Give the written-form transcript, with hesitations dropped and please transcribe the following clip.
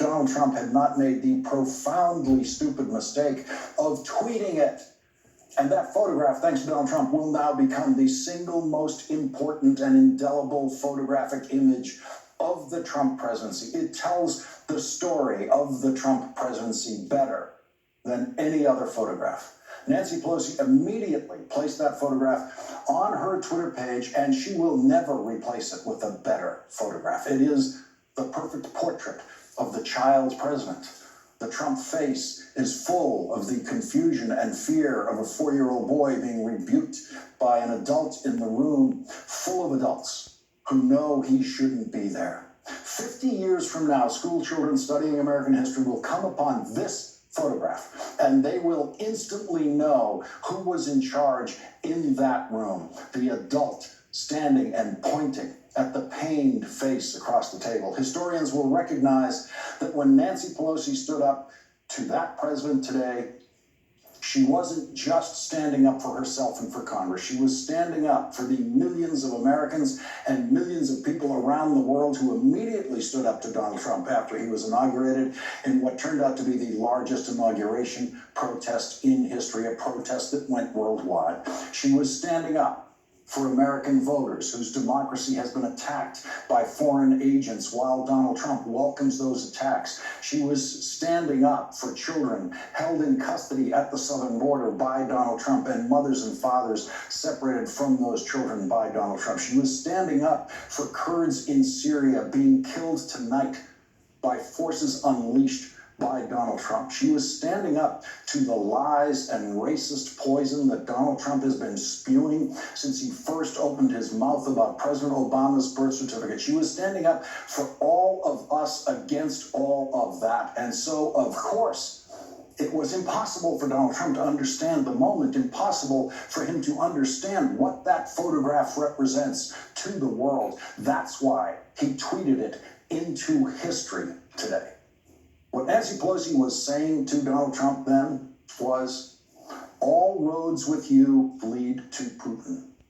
Donald Trump had not made the profoundly stupid mistake of tweeting it. And that photograph, thanks to Donald Trump, will now become the single most important and indelible photographic image of the Trump presidency. It tells the story of the Trump presidency better than any other photograph. Nancy Pelosi immediately placed that photograph on her Twitter page, and she will never replace it with a better photograph. It is the perfect portrait of the child president. The Trump face is full of the confusion and fear of a 4-year-old boy being rebuked by an adult in the room full of adults who know he shouldn't be there. 50 years from now, school children studying American history will come upon this photograph, and they will instantly know who was in charge in that room. The adult standing and pointing at the pained face across the table. Historians will recognize that when Nancy Pelosi stood up to that president today, she wasn't just standing up for herself and for Congress. She was standing up for the millions of Americans and millions of people around the world who immediately stood up to Donald Trump after he was inaugurated in what turned out to be the largest inauguration protest in history, a protest that went worldwide. She was standing up for American voters whose democracy has been attacked by foreign agents while Donald Trump welcomes those attacks. She was standing up for children held in custody at the southern border by Donald Trump and mothers and fathers separated from those children by Donald Trump. She was standing up for Kurds in Syria being killed tonight by forces unleashed by Donald Trump. She was standing up to the lies and racist poison that Donald Trump has been spewing since he first opened his mouth about President Obama's birth certificate. She was standing up for all of us against all of that. And so, of course, it was impossible for Donald Trump to understand the moment, impossible for him to understand what that photograph represents to the world. That's why he tweeted it into history today. What Nancy Pelosi was saying to Donald Trump then was, all roads with you lead to Putin.